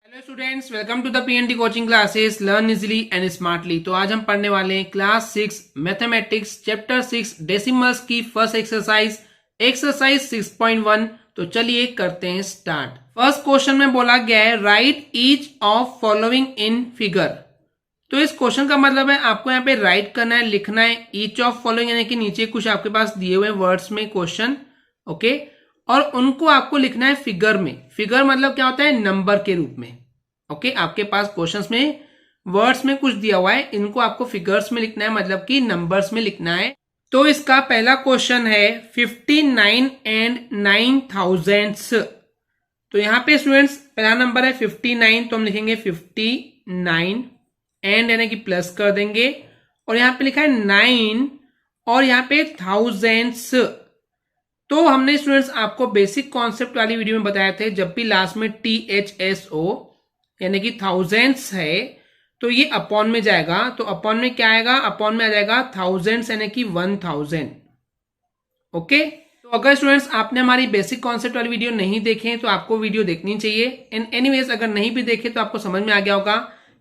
Hello students, welcome to the PNT coaching classes learn easily and smartly. तो आज हम पढ़ने वाले हैं क्लास 6 मैथमेटिक्स चैप्टर 6 डेसिमल्स की फर्स्ट एक्सरसाइज 6.1। तो चलिए करते हैं स्टार्ट। फर्स्ट क्वेश्चन में बोला गया है right each of following in figure. तो इस क्वेश्चन का मतलब है आपको यहाँ पे राइट करना है, लिखना है ईच ऑफ फॉलोइंग, यानी कि नीचे कुछ आपके पास दिए हुए वर्ड्स में क्वेश्चन, ओके, और उनको आपको लिखना है फिगर में। फिगर मतलब क्या होता है, नंबर के रूप में। ओके, आपके पास क्वेश्चंस में वर्ड्स में कुछ दिया हुआ है, इनको आपको फिगर्स में लिखना है, मतलब कि नंबर्स में लिखना है। तो इसका पहला क्वेश्चन है 59 एंड 9,000। तो यहाँ पे स्टूडेंट्स पहला नंबर है 59, तो हम लिखेंगे 59 एंड यानी कि प्लस कर देंगे, और यहाँ पे लिखा है 9 और यहाँ पे थाउजेंड्स। तो हमने स्टूडेंट्स आपको बेसिक कॉन्सेप्ट वाली वीडियो में बताया थे, जब भी लास्ट में THSO यानी कि थाउजेंड्स है तो ये अपॉन में जाएगा। तो अपॉन में क्या आएगा, अपॉन में आ जाएगा थाउजेंड्स यानी कि 1000। ओके, तो अगर स्टूडेंट्स आपने हमारी बेसिक कॉन्सेप्ट वाली वीडियो नहीं देखे तो आपको वीडियो देखनी चाहिए। एंड एनीवेज अगर नहीं भी देखे तो आपको समझ में आ गया होगा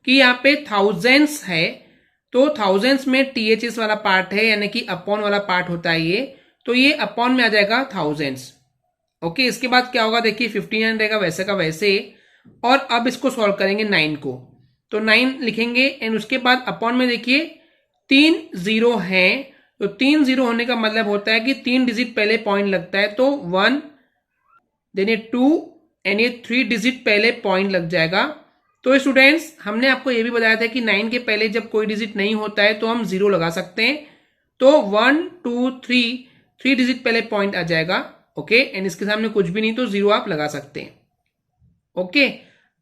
कि यहाँ पे थाउजेंड्स है, तो थाउजेंड्स में THS वाला पार्ट है यानी कि अपॉन वाला पार्ट होता है ये, तो ये अपॉन में आ जाएगा थाउजेंड्स। ओके, इसके बाद क्या होगा देखिए 59 रहेगा वैसे का वैसे, और अब इसको सॉल्व करेंगे 9 को। तो 9 लिखेंगे एंड उसके बाद अपॉन में देखिए 3 0 है, तो 3 0 होने का मतलब होता है कि 3 डिजिट पहले पॉइंट लगता है, तो 1 देन ये 2 एंड ये 3 डिजिट पहले पॉइंट लग जाएगा। तो स्टूडेंट्स हमने आपको ये भी बताया था कि 9 के पहले जब कोई डिजिट नहीं होता है तो हम 0 लगा सकते हैं। तो 1 2 3 डिजिट पहले पॉइंट आ जाएगा। ओके, एंड इसके सामने कुछ भी नहीं तो 0 आप लगा सकते हैं। ओके,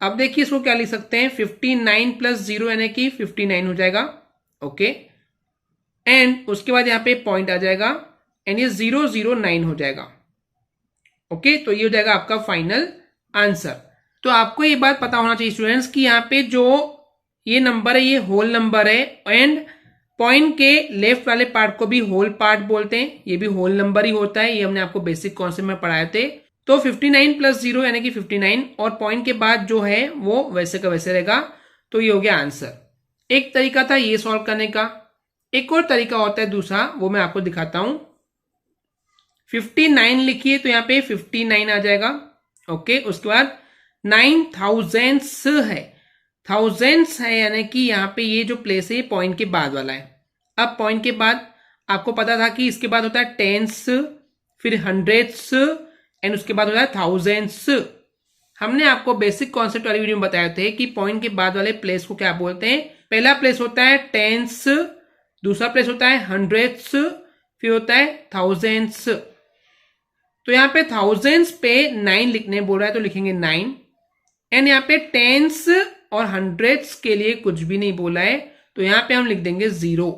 अब देखिए इसको क्या लिख सकते हैं, 59 प्लस 0 यानी कि 59 हो जाएगा। ओके, एंड उसके बाद यहाँ पे पॉइंट आ जाएगा एंड ये 009 हो जाएगा। ओके, तो ये हो जाएगा आपका फाइनल आंसर। तो आपको ये बात पता होना चाहिए स्टूडेंट्स कि यहाँ पे जो ये नंबर है ये होल नंबर है, एंड पॉइंट के लेफ्ट वाले पार्ट को भी होल पार्ट बोलते हैं, ये भी होल नंबर ही होता है, ये हमने आपको बेसिक कॉन्सेप्ट में पढ़ाए थे। तो 59 प्लस 0 यानी कि 59, और पॉइंट के बाद जो है वो वैसे का वैसे रहेगा। तो ये हो गया आंसर। एक तरीका था ये सॉल्व करने का, एक और तरीका होता है दूसरा, वो मैं आपको दिखाता हूं। 59 लिखिए तो यहाँ पे 59 आ जाएगा। ओके, उसके बाद 9,000 है, थाउजेंड्स है यानी कि यहाँ पे ये जो प्लेस है ये पॉइंट के बाद वाला है। अब पॉइंट के बाद आपको पता था कि इसके बाद होता है टेंस, फिर हंड्रेड्स एंड उसके बाद होता है थाउजेंड्स। हमने आपको बेसिक कॉन्सेप्ट वाली वीडियो में बताए थे कि पॉइंट के बाद वाले प्लेस को क्या बोलते हैं। पहला प्लेस होता है टेंस, दूसरा प्लेस होता है हंड्रेड्स, फिर होता है थाउजेंड्स। तो यहाँ पे थाउजेंड्स पे 9 लिखने बोल रहा है तो लिखेंगे 9, एंड यहाँ पे टेंस और हंड्रेड्स के लिए कुछ भी नहीं बोला है तो यहाँ पे हम लिख देंगे 0।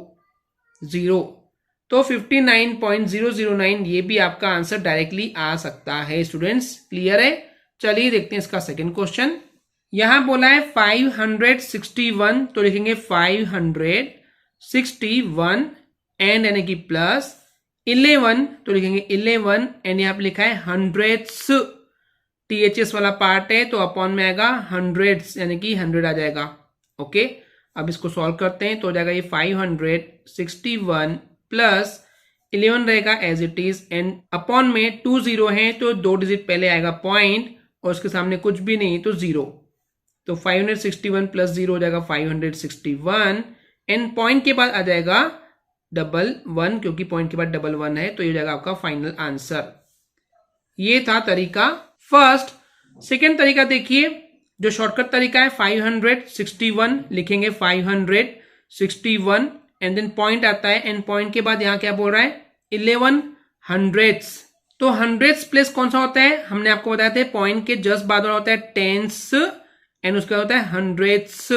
तो 59.009 ये भी आपका आंसर डायरेक्टली आ सकता है। स्टूडेंट्स क्लियर है? चलिए देखते हैं इसका सेकंड क्वेश्चन। यहां बोला है 561, तो लिखेंगे 561 एंड यानी कि प्लस 11, तो लिखेंगे 11 एंड यहां पे लिखा है हंड्रेड्स, THS वाला पार्ट है तो अपॉन में आएगा हंड्रेड्स यानी कि 100 आ जाएगा। ओके, अब इसको सॉल्व करते हैं तो हो जाएगा ये 561 प्लस 11 रहेगा as it is, and upon में 2 0 है तो 2 डिजिट पहले आएगा पॉइंट और उसके सामने कुछ भी नहीं तो 0। तो 561 प्लस 0 हो जाएगा 561, एंड पॉइंट के बाद आ जाएगा 11 क्योंकि पॉइंट के बाद 11 है, तो ये हो जाएगा आपका फाइनल आंसर। ये था तरीका फर्स्ट। सेकेंड तरीका देखिए, जो शॉर्टकट तरीका है 561 लिखेंगे 561 एंड देन पॉइंट आता है, एंड पॉइंट के बाद यहां क्या बोल रहा है 11 हंड्रेड्स। तो हंड्रेड्स प्लेस कौन सा होता है, हमने आपको बताया था पॉइंट के जस्ट बाद होता है टेंस एंड उसका होता है हंड्रेड्स।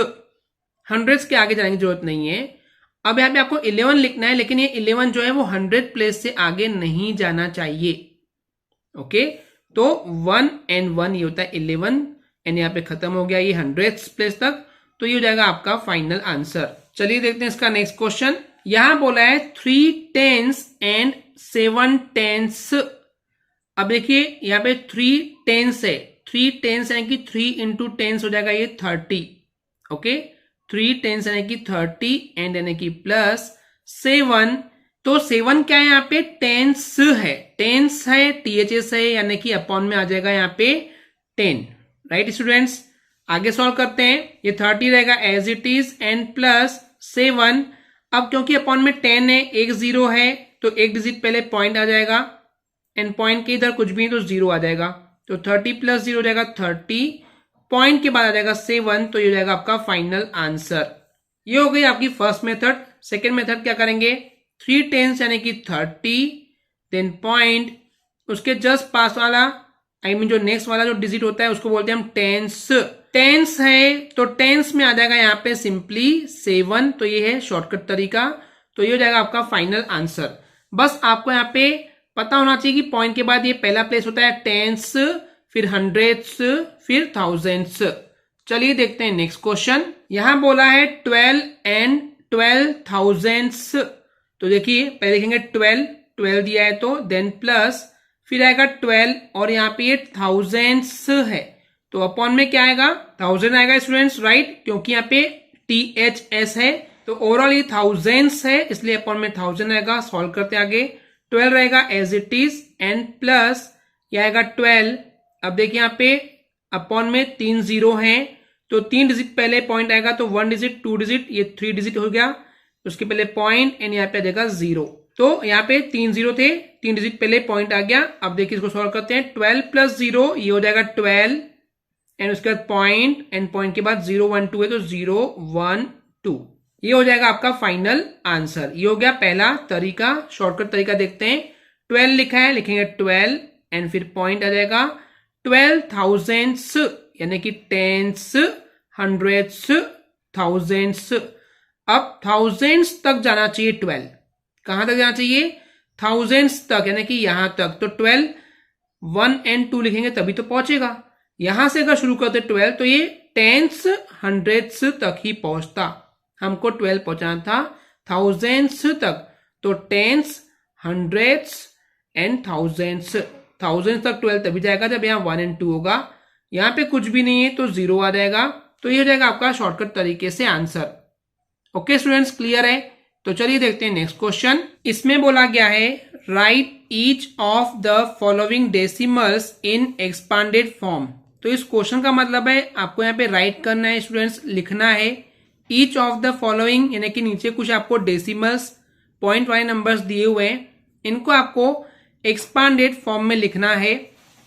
हंड्रेड्स के आगे जाने की जरूरत नहीं है। अब यहाँ पे आपको 11 लिखना है, लेकिन ये 11 जो है वो 100 प्लेस से आगे नहीं जाना चाहिए। ओके, तो 1 एंड 1 ये होता है 11 एंड यहाँ पे खत्म हो गया ये हंड्रेड्स प्लेस तक, तो ये हो जाएगा आपका फाइनल आंसर। चलिए देखते हैं इसका नेक्स्ट क्वेश्चन। यहां बोला है 3 10s एंड 7 10s। अब देखिए यहाँ पे 3 10s है 3 टेंस यानी कि 3 इंटू टेंस हो जाएगा ये 30। ओके, 3 टेंस यानी कि 30 एंड यानी कि प्लस 7। तो 7 क्या है यहाँ पे? टेंस है, टेंस है, THS है, यानी कि अपॉन में आ जाएगा यहाँ पे 10। राइट स्टूडेंट्स, आगे सॉल्व करते हैं। ये 30 रहेगा as it is and plus 7। अब क्योंकि अपॉन में 10 है, एक 0 है, तो एक डिजिट पहले पॉइंट आ जाएगा एंड पॉइंट के इधर कुछ भी नहीं तो 0 आ जाएगा। तो 30 प्लस 0 हो जाएगा 30, पॉइंट के बाद आ जाएगा 7, तो ये हो जाएगा आपका फाइनल आंसर। ये हो गई आपकी फर्स्ट मेथड। सेकेंड मेथड क्या करेंगे? 3 टेंस यानी कि 30, देन पॉइंट, उसके जस्ट पास वाला जो नेक्स्ट वाला जो डिजिट होता है उसको बोलते हैं हम टेंस। टेंस है तो टेंस में आ जाएगा यहाँ पे सिंपली 7, तो ये है शॉर्टकट तरीका। तो ये हो जाएगा आपका फाइनल आंसर। बस आपको यहाँ पे पता होना चाहिए कि पॉइंट के बाद ये पहला प्लेस होता है टेंस, फिर हंड्रेड्स, फिर थाउजेंड्स। चलिए देखते हैं नेक्स्ट क्वेश्चन। यहां बोला है 12 एंड 12,000। तो देखिए पहले लिखेंगे 12 दिया है तो देन प्लस, फिर आएगा 12 और यहाँ पे ये थाउजेंड्स है, तो अपॉन में क्या आएगा? 1000 आएगा स्टूडेंट्स, राइट, क्योंकि यहाँ पे THS है। तो ओवरऑल ये थाउजेंड्स है, इसलिए अपॉन में 1000 आएगा। सॉल्व करते हैं आगे। 12 रहेगा as it is and plus ये आएगा 12। अब देखिए यहाँ पे अपॉन में 3 0 हैं, तो 3 डिजिट पहले पॉइंट आएगा, तो 1 डिजिट, 2 डिजिट, ये 3 डिजिट हो गया, उसके पहले पॉइंट एंड यहाँ पे आ जाएगा 0। तो यहाँ पे 3 0 थे, 3 डिजिट पहले पॉइंट आ गया। अब देखिए इसको सॉल्व करते हैं। 12 प्लस 0 ये हो जाएगा 12 एंड उसके बाद पॉइंट एंड पॉइंट के बाद 0 1 2 है, तो 0 1 2, ये हो जाएगा आपका फाइनल आंसर। ये हो गया पहला तरीका, शॉर्टकट तरीका। देखते हैं 12 लिखा है, लिखेंगे 12 एंड फिर पॉइंट आ जाएगा 12,000 यानी कि टेंस, हंड्रेड्स, थाउजेंड्स। अब थाउजेंड्स तक जाना चाहिए 12, कहां तक जाना चाहिए? थाउजेंड्स तक, यानी कि यहां तक। तो 12 1 एंड 2 लिखेंगे तभी तो पहुंचेगा। यहां से अगर शुरू करते 12 तो ये टेंस, हंड्रेड्स तक ही पहुंचता। हमको 12 पहुंचाना था थाउजेंड्स तक, तो tens, hundreds and thousands. Thousands तक 12 तभी जाएगा जब यहाँ 1 एंड 2 होगा। यहाँ पे कुछ भी नहीं है तो 0 आ जाएगा। तो ये हो जाएगा आपका शॉर्टकट तरीके से आंसर। ओके स्टूडेंट्स, क्लियर है? तो चलिए देखते हैं नेक्स्ट क्वेश्चन। इसमें बोला गया है right each of the following decimals in expanded form. तो इस क्वेश्चन का मतलब है आपको यहाँ पे राइट करना है स्टूडेंट्स, लिखना है ईच ऑफ द फॉलोइंग, यानी कि नीचे कुछ आपको डेसिमल्स, पॉइंट वाले नंबर्स दिए हुए हैं, इनको आपको एक्सपांडेड फॉर्म में लिखना है।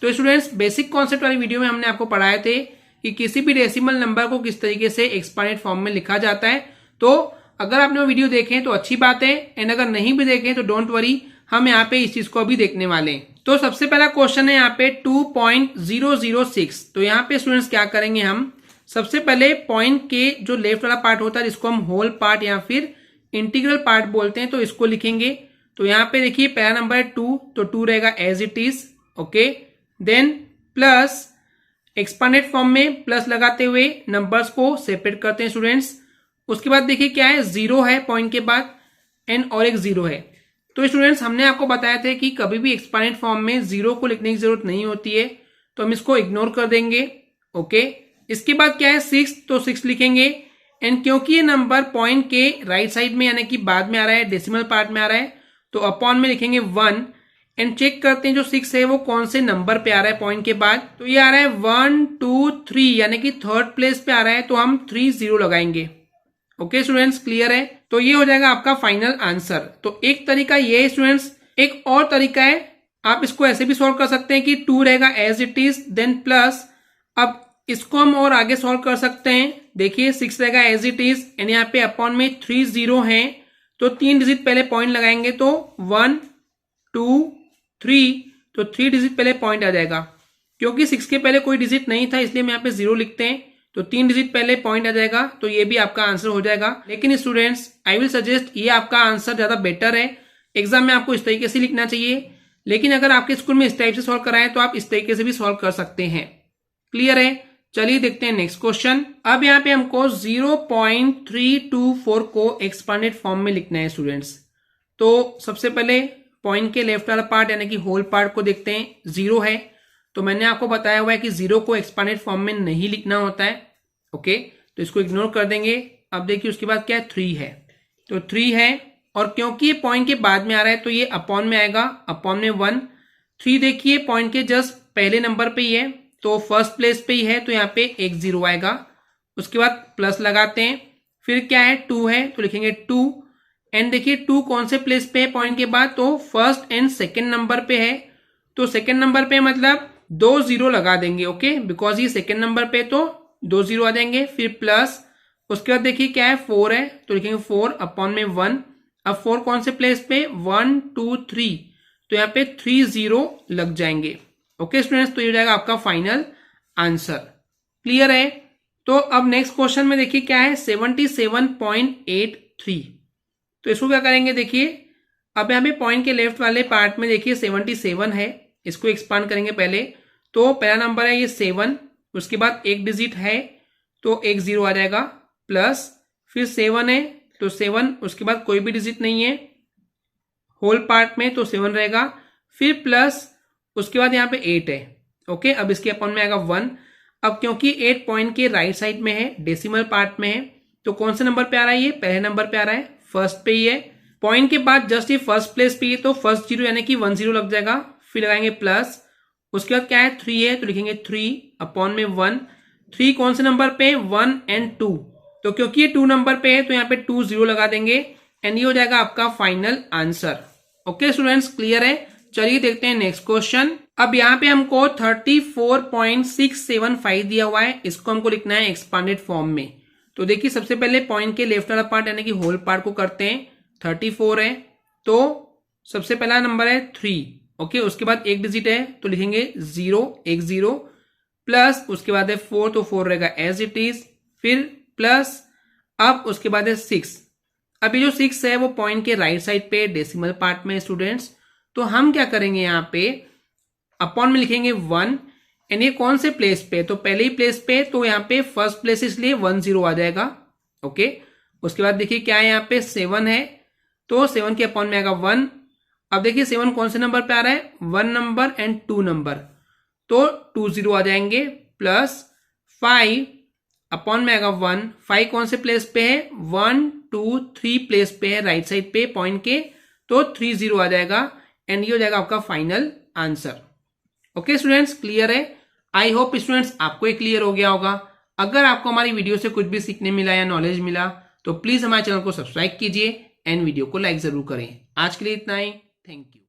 तो स्टूडेंट्स बेसिक कॉन्सेप्ट वाली वीडियो में हमने आपको पढ़ाए थे कि किसी भी डेसिमल नंबर को किस तरीके से एक्सपांडेड फॉर्म में लिखा जाता है। तो अगर आपने वो वीडियो देखें तो अच्छी बात है, एंड अगर नहीं भी देखें तो डोंट वरी, हम यहाँ पे इस चीज को भी देखने वाले हैं। तो सबसे पहला क्वेश्चन है यहाँ पे 2.006। तो यहाँ पे स्टूडेंट्स क्या करेंगे, हम सबसे पहले पॉइंट के जो लेफ्ट वाला पार्ट होता है जिसको हम होल पार्ट या फिर इंटीग्रल पार्ट बोलते हैं, तो इसको लिखेंगे। तो यहाँ पे देखिए पहला नंबर है 2, तो 2 रहेगा as it is. Okay, then plus, expanded form में प्लस लगाते हुए नंबर्स को सेपरेट करते हैं स्टूडेंट्स। उसके बाद देखिए क्या है, 0 है पॉइंट के बाद एंड और एक 0 है। तो स्टूडेंट्स हमने आपको बताया था कि कभी भी एक्सपांडेड फॉर्म में 0 को लिखने की जरूरत नहीं होती है, तो हम इसको इग्नोर कर देंगे। ओके, इसके बाद क्या है 6, तो 6 लिखेंगे। एंड क्योंकि ये नंबर पॉइंट के राइट साइड में यानी कि बाद में आ रहा है, डेसिमल पार्ट में आ रहा है, तो अपॉन में लिखेंगे 1 एंड चेक करते हैं जो 6 है वो कौन से नंबर पे आ रहा है पॉइंट के बाद। तो ये आ रहा है 1 2 3, यानी कि थर्ड प्लेस पे आ रहा है, तो हम 3 0 लगाएंगे। ओके स्टूडेंट्स, क्लियर है? तो ये हो जाएगा आपका फाइनल आंसर। तो एक तरीका ये है स्टूडेंट्स। एक और तरीका है, आप इसको ऐसे भी सॉल्व कर सकते हैं कि 2 रहेगा as it is, then plus, अब इसको हम और आगे सॉल्व कर सकते हैं। देखिए 6 रहेगा एज इट इज एंड यहाँ पे अपॉन में 3 0 हैं, तो 3 डिजिट पहले पॉइंट लगाएंगे, तो 1 2 3, तो 3 डिजिट पहले पॉइंट आ जाएगा। क्योंकि 6 के पहले कोई डिजिट नहीं था इसलिए हम यहाँ पे 0 लिखते हैं, तो 3 डिजिट पहले पॉइंट आ जाएगा, तो ये भी आपका आंसर हो जाएगा। लेकिन स्टूडेंट्स आई विल सजेस्ट ये आपका आंसर ज्यादा बेटर है, एग्जाम में आपको इस तरीके से लिखना चाहिए। लेकिन अगर आपके स्कूल में इस टाइप से सॉल्व कराएं तो आप इस तरीके से भी सॉल्व कर सकते हैं। क्लियर है? चलिए देखते हैं नेक्स्ट क्वेश्चन। अब यहाँ पे हमको 0.324 को एक्सपांडेड फॉर्म में लिखना है स्टूडेंट्स। तो सबसे पहले पॉइंट के लेफ्ट वाला पार्ट यानी कि होल पार्ट को देखते हैं। 0 है, तो मैंने आपको बताया हुआ है कि 0 को एक्सपांडेड फॉर्म में नहीं लिखना होता है। ओके, तो इसको इग्नोर कर देंगे। अब देखिए उसके बाद क्या है, 3 है, तो 3 है, और क्योंकि ये पॉइंट के बाद में आ रहा है तो ये अपॉन में आएगा, अपॉन में 1। 3 देखिए पॉइंट के जस्ट पहले नंबर पे ही है, तो फर्स्ट प्लेस पे ही है, तो यहाँ पे एक 0 आएगा। उसके बाद प्लस लगाते हैं, फिर क्या है, 2 है, तो लिखेंगे 2। एंड देखिए 2 कौन से प्लेस पे है पॉइंट के बाद, तो फर्स्ट एंड सेकेंड नंबर पे है, तो सेकेंड नंबर पे मतलब 2 0 लगा देंगे। ओके, बिकॉज ये सेकेंड नंबर पे तो 2 0 आ जाएंगे। फिर प्लस, उसके बाद देखिए क्या है, 4 है, तो लिखेंगे 4 अपॉन में 1। अब 4 कौन से प्लेस पे, 1 2 3, तो यहाँ पे 3 0 लग जाएंगे। ओके स्टूडेंट्स, तो ये हो जाएगा आपका फाइनल आंसर। क्लियर है? तो अब नेक्स्ट क्वेश्चन में देखिए क्या है, 77.83। तो इसको क्या करेंगे, देखिए अब यहाँ पे पॉइंट के लेफ्ट वाले पार्ट में देखिए 77 है, इसको एक्सपांड करेंगे पहले। तो पहला नंबर है ये 7, उसके बाद एक डिजिट है तो एक 0 आ जाएगा, प्लस फिर 7 है तो 7, उसके बाद कोई भी डिजिट नहीं है होल पार्ट में तो 7 रहेगा, फिर प्लस उसके बाद यहाँ पे 8 है। ओके, अब इसके अपॉन में आएगा 1। अब क्योंकि 8 पॉइंट के राइट साइड में है, डेसिमल पार्ट में है, तो कौन से नंबर पे आ रहा है, ये पहले नंबर पे आ रहा है, फर्स्ट पे ही है। पॉइंट के बाद जस्ट ये फर्स्ट प्लेस पे ही, तो फर्स्ट 0 यानी कि 1 0 लग जाएगा, फिर लगाएंगे प्लस। उसके बाद क्या है, 3 है, तो लिखेंगे 3 अपॉन में 1। 3 कौन से नंबर पे, 1 एंड 2, तो क्योंकि ये 2 नंबर पे है तो यहाँ पे 2 0 लगा देंगे, एंड ये हो जाएगा आपका final answer. Okay students, clear है? चलिए देखते हैं नेक्स्ट क्वेश्चन। अब यहाँ पे हमको 34.675 दिया हुआ है, इसको हमको लिखना है एक्सपांडेड फॉर्म में। तो देखिए सबसे पहले पॉइंट के लेफ्ट वाला पार्ट यानी कि होल पार्ट को करते हैं। 34 है, तो सबसे पहला नंबर है 3। ओके, उसके बाद एक डिजिट है तो लिखेंगे 0, एक 0, प्लस उसके बाद है 4, तो 4 रहेगा एज इट इज, फिर प्लस, अब उसके बाद है 6। अभी जो 6 है वो पॉइंट के राइट साइड पे डेसिमल पार्ट में स्टूडेंट्स, तो हम क्या करेंगे, यहाँ पे अपॉन में लिखेंगे 1। एंड ये कौन से प्लेस पे, तो पहले ही प्लेस पे, तो यहाँ पे फर्स्ट प्लेस इसलिए 1 0 आ जाएगा। ओके, उसके बाद देखिए क्या है, यहाँ पे 7 है, तो 7 के अपॉन में आएगा 1। अब देखिए 7 कौन से नंबर पे आ रहा है, 1 नंबर एंड 2 नंबर, तो 2 0 आ जाएंगे, प्लस 5 अपॉन में आएगा 1। 5 कौन से प्लेस पे है, 1 2 3 प्लेस पे है राइट साइड पे पॉइंट के, तो 3 0 आ जाएगा, एंड ये हो जाएगा आपका final answer. Okay students, clear है? आई होप स्टूडेंट्स आपको ये क्लियर हो गया होगा। अगर आपको हमारी वीडियो से कुछ भी सीखने मिला या नॉलेज मिला तो प्लीज हमारे चैनल को सब्सक्राइब कीजिए एंड वीडियो को लाइक जरूर करें। आज के लिए इतना ही, थैंक यू।